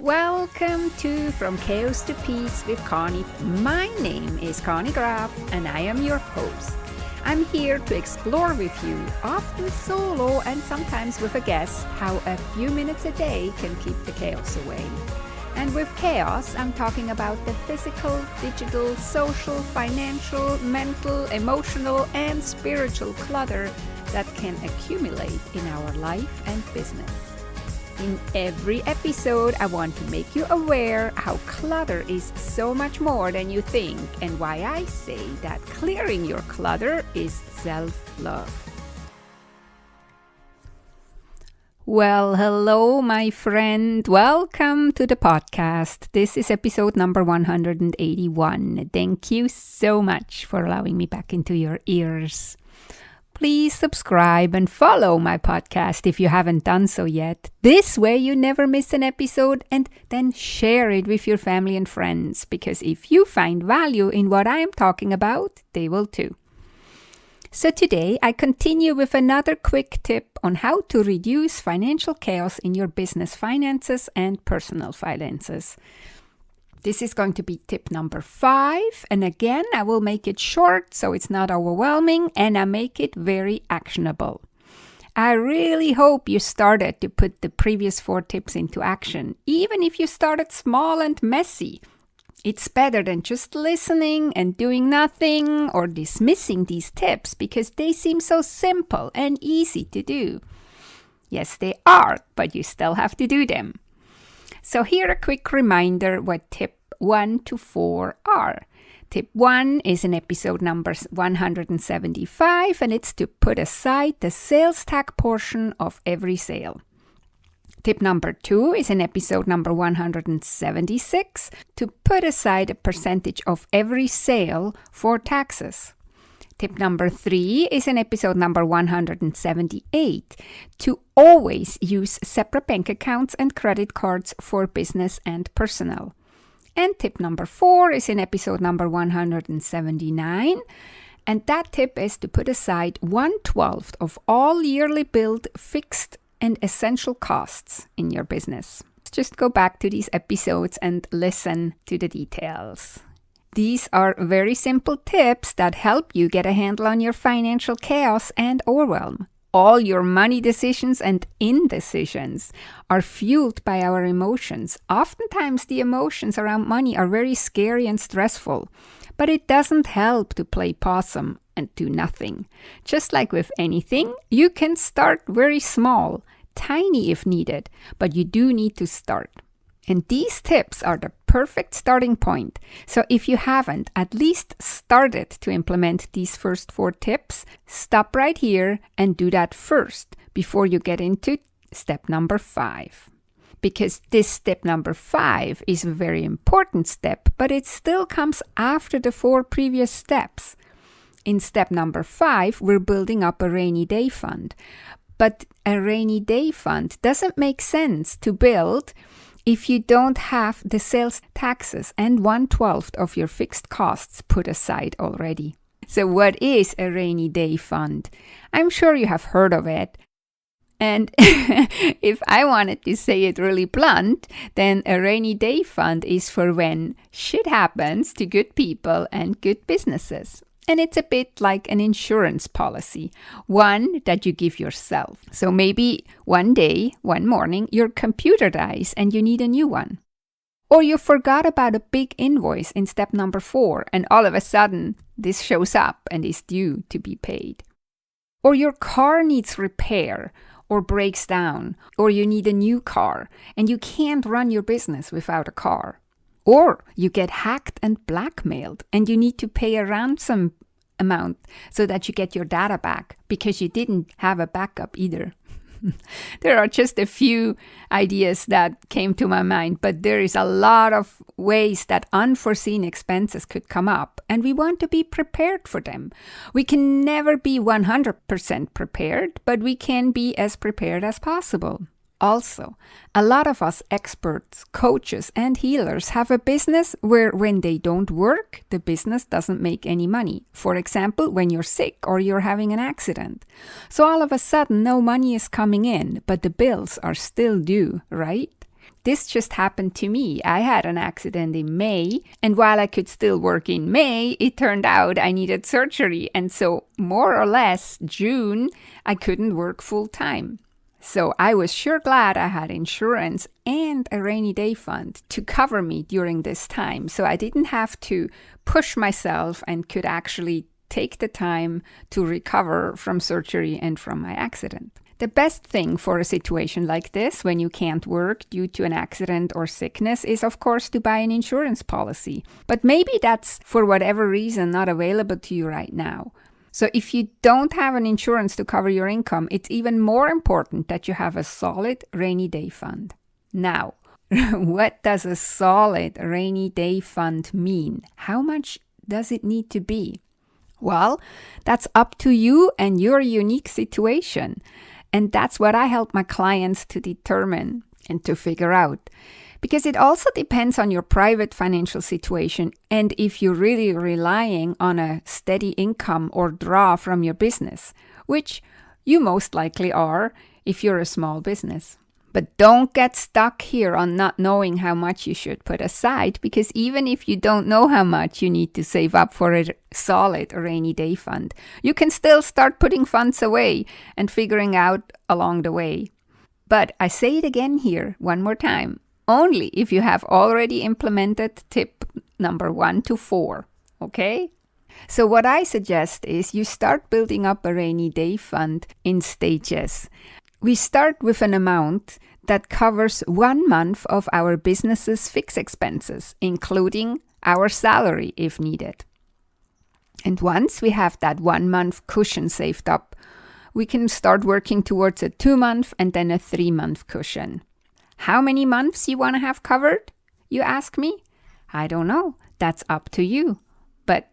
Welcome to From Chaos to Peace with Conny. My name is Conny Graf and I am your host. I'm here to explore with you, often solo and sometimes with a guest, how a few minutes a day can keep the chaos away. And with chaos, I'm talking about the physical, digital, social, financial, mental, emotional, and spiritual clutter that can accumulate in our life and business. In every episode, I want to make you aware how clutter is so much more than you think and why I say that clearing your clutter is self-love. Well, hello, my friend. Welcome to the podcast. This is episode number 181. Thank you so much for allowing me back into your ears. Please subscribe and follow my podcast if you haven't done so yet. This way you never miss an episode, and then share it with your family and friends, because if you find value in what I am talking about, they will too. So today I continue with another quick tip on how to reduce financial chaos in your business finances and personal finances. This is going to be tip number 5, and again, I will make it short so it's not overwhelming, and I make it very actionable. I really hope you started to put the previous 4 tips into action, even if you started small and messy. It's better than just listening and doing nothing or dismissing these tips because they seem so simple and easy to do. Yes, they are, but you still have to do them. So here a quick reminder what tip 1 to 4 are. Tip 1 is in episode number 175, and it's to put aside the sales tax portion of every sale. Tip number 2 is in episode number 176, to put aside a percentage of every sale for taxes. Tip number 3 is in episode number 178, to always use separate bank accounts and credit cards for business and personal. And tip number 4 is in episode number 179, and that tip is to put aside 1/12 of all yearly billed fixed and essential costs in your business. Just go back to these episodes and listen to the details. These are very simple tips that help you get a handle on your financial chaos and overwhelm. All your money decisions and indecisions are fueled by our emotions. Oftentimes, the emotions around money are very scary and stressful, but it doesn't help to play possum and do nothing. Just like with anything, you can start very small, tiny if needed, but you do need to start. And these tips are the perfect starting point. So if you haven't at least started to implement these first 4 tips, stop right here and do that first before you get into step number 5. Because this step number 5 is a very important step, but it still comes after the 4 previous steps. In step number 5, we're building up a rainy day fund. But a rainy day fund doesn't make sense to build if you don't have the sales taxes and 1/12 of your fixed costs put aside already. So what is a rainy day fund? I'm sure you have heard of it. And if I wanted to say it really blunt, then a rainy day fund is for when shit happens to good people and good businesses. And it's a bit like an insurance policy, one that you give yourself. So maybe one day, one morning, your computer dies and you need a new one. Or you forgot about a big invoice in step number 4, and all of a sudden, this shows up and is due to be paid. Or your car needs repair or breaks down, or you need a new car and you can't run your business without a car. Or you get hacked and blackmailed and you need to pay a ransom amount so that you get your data back because you didn't have a backup either. There are just a few ideas that came to my mind, but there is a lot of ways that unforeseen expenses could come up, and we want to be prepared for them. We can never be 100% prepared, but we can be as prepared as possible. Also, a lot of us experts, coaches, and healers have a business where when they don't work, the business doesn't make any money. For example, when you're sick or you're having an accident. So all of a sudden, no money is coming in, but the bills are still due, right? This just happened to me. I had an accident in May, and while I could still work in May, it turned out I needed surgery. And so more or less June, I couldn't work full time. So I was sure glad I had insurance and a rainy day fund to cover me during this time. So I didn't have to push myself and could actually take the time to recover from surgery and from my accident. The best thing for a situation like this, when you can't work due to an accident or sickness, is of course to buy an insurance policy. But maybe that's for whatever reason not available to you right now. So if you don't have an insurance to cover your income, it's even more important that you have a solid rainy day fund. Now, what does a solid rainy day fund mean? How much does it need to be? Well, that's up to you and your unique situation. And that's what I help my clients to determine and to figure out. Because it also depends on your private financial situation and if you're really relying on a steady income or draw from your business, which you most likely are if you're a small business. But don't get stuck here on not knowing how much you should put aside, because even if you don't know how much you need to save up for a solid rainy day fund, you can still start putting funds away and figuring out along the way. But I say it again here one more time, only if you have already implemented tip number 1 to 4, okay? So what I suggest is you start building up a rainy day fund in stages. We start with an amount that covers 1 month of our business's fixed expenses, including our salary if needed. And once we have that 1 month cushion saved up, we can start working towards a 2-month and then a 3-month cushion. How many months you want to have covered, you ask me? I don't know. That's up to you. But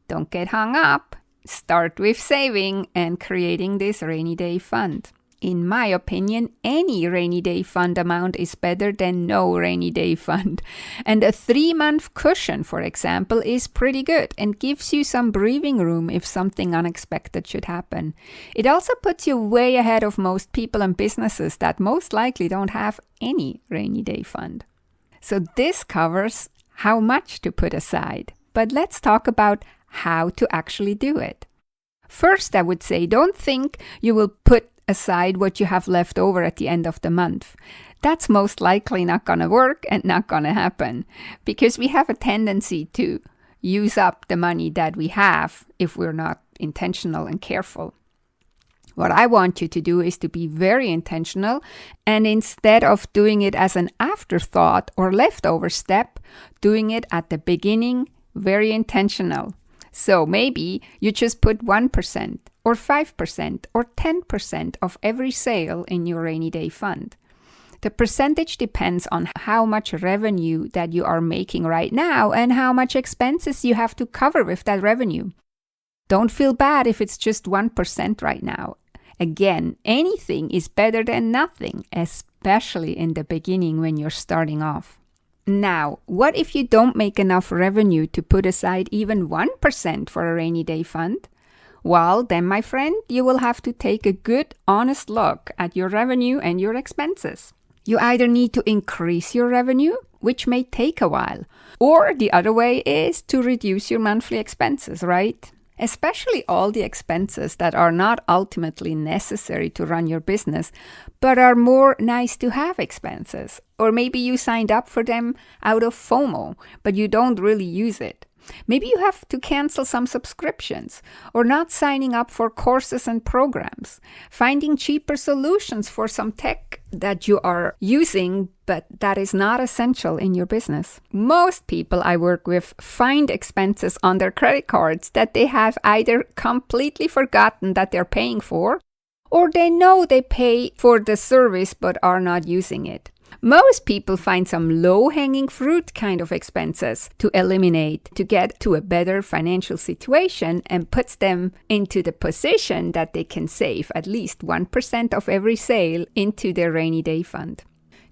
don't get hung up. Start with saving and creating this rainy day fund. In my opinion, any rainy day fund amount is better than no rainy day fund. And a 3-month cushion, for example, is pretty good and gives you some breathing room if something unexpected should happen. It also puts you way ahead of most people and businesses that most likely don't have any rainy day fund. So this covers how much to put aside. But let's talk about how to actually do it. First, I would say don't think you will put aside what you have left over at the end of the month. That's most likely not going to work and not going to happen because we have a tendency to use up the money that we have if we're not intentional and careful. What I want you to do is to be very intentional, and instead of doing it as an afterthought or leftover step, doing it at the beginning, very intentional. So maybe you just put 1% or 5% or 10% of every sale in your rainy day fund. The percentage depends on how much revenue that you are making right now and how much expenses you have to cover with that revenue. Don't feel bad if it's just 1% right now. Again, anything is better than nothing, especially in the beginning when you're starting off. Now, what if you don't make enough revenue to put aside even 1% for a rainy day fund? Well, then, my friend, you will have to take a good, honest look at your revenue and your expenses. You either need to increase your revenue, which may take a while, or the other way is to reduce your monthly expenses, right? Especially all the expenses that are not ultimately necessary to run your business, but are more nice to have expenses. Or maybe you signed up for them out of FOMO, but you don't really use it. Maybe you have to cancel some subscriptions or not signing up for courses and programs, finding cheaper solutions for some tech that you are using, but that is not essential in your business. Most people I work with find expenses on their credit cards that they have either completely forgotten that they're paying for, or they know they pay for the service but are not using it. Most people find some low-hanging fruit kind of expenses to eliminate to get to a better financial situation and puts them into the position that they can save at least 1% of every sale into their rainy day fund.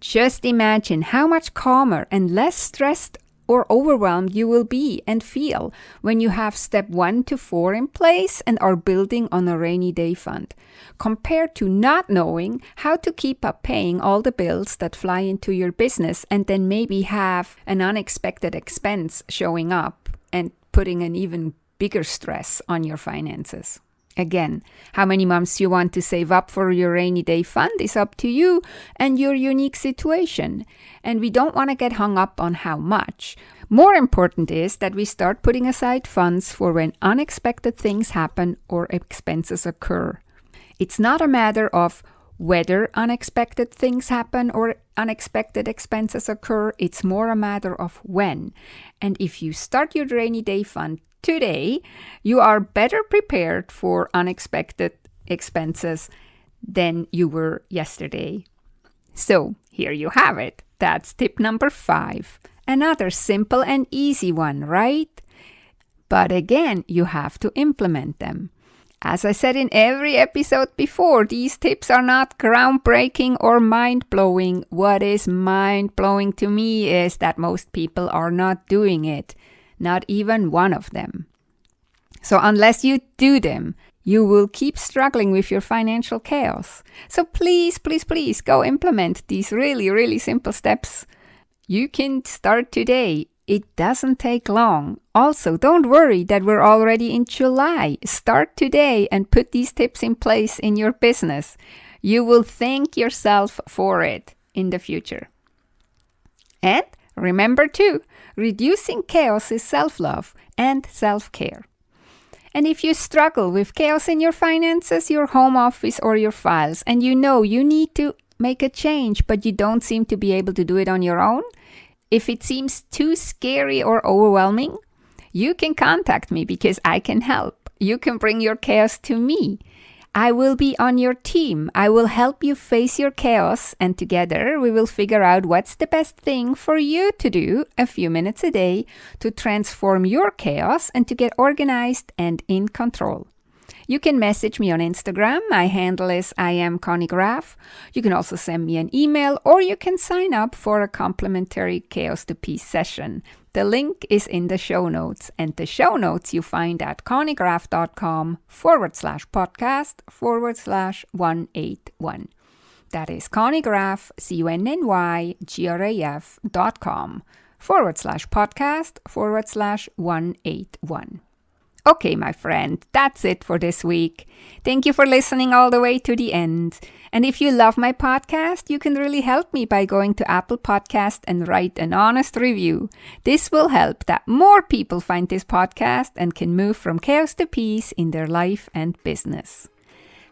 Just imagine how much calmer and less stressed or overwhelmed you will be and feel when you have step 1 to 4 in place and are building on a rainy day fund, compared to not knowing how to keep up paying all the bills that fly into your business and then maybe have an unexpected expense showing up and putting an even bigger stress on your finances. Again, how many months you want to save up for your rainy day fund is up to you and your unique situation. And we don't want to get hung up on how much. More important is that we start putting aside funds for when unexpected things happen or expenses occur. It's not a matter of whether unexpected things happen or unexpected expenses occur. It's more a matter of when. And if you start your rainy day fund today, you are better prepared for unexpected expenses than you were yesterday. So here you have it. That's tip number 5. Another simple and easy one, right? But again, you have to implement them. As I said in every episode before, these tips are not groundbreaking or mind-blowing. What is mind-blowing to me is that most people are not doing it. Not even one of them. So unless you do them, you will keep struggling with your financial chaos. So please, please, please go implement these really, really simple steps. You can start today. It doesn't take long. Also, don't worry that we're already in July. Start today and put these tips in place in your business. You will thank yourself for it in the future. And remember too, reducing chaos is self-love and self-care. And if you struggle with chaos in your finances, your home office, or your files, and you know you need to make a change, but you don't seem to be able to do it on your own, if it seems too scary or overwhelming, you can contact me because I can help. You can bring your chaos to me. I will be on your team. I will help you face your chaos, and together we will figure out what's the best thing for you to do a few minutes a day to transform your chaos and to get organized and in control. You can message me on Instagram. My handle is I am Conny Graf. You can also send me an email, or you can sign up for a complimentary Chaos to Peace session. The link is in the show notes, and the show notes you find at connygraf.com/podcast/181. That is Conny Graf, ConnyGraf.com/podcast/181. Okay, my friend, that's it for this week. Thank you for listening all the way to the end. And if you love my podcast, you can really help me by going to Apple Podcast and write an honest review. This will help that more people find this podcast and can move from chaos to peace in their life and business.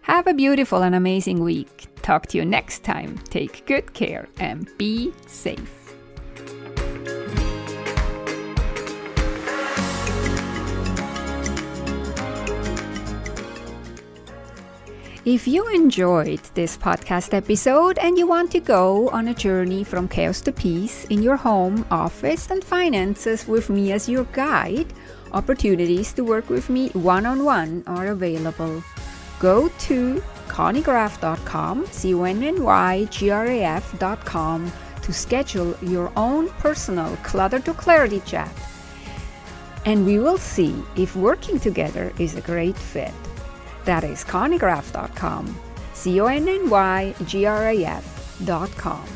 Have a beautiful and amazing week. Talk to you next time. Take good care and be safe. If you enjoyed this podcast episode and you want to go on a journey from chaos to peace in your home, office, and finances with me as your guide, opportunities to work with me one-on-one are available. Go to connygraf.com, ConnyGraf.com, to schedule your own personal Clutter to Clarity chat. And we will see if working together is a great fit. That is connygraf.com, ConnyGraf.com.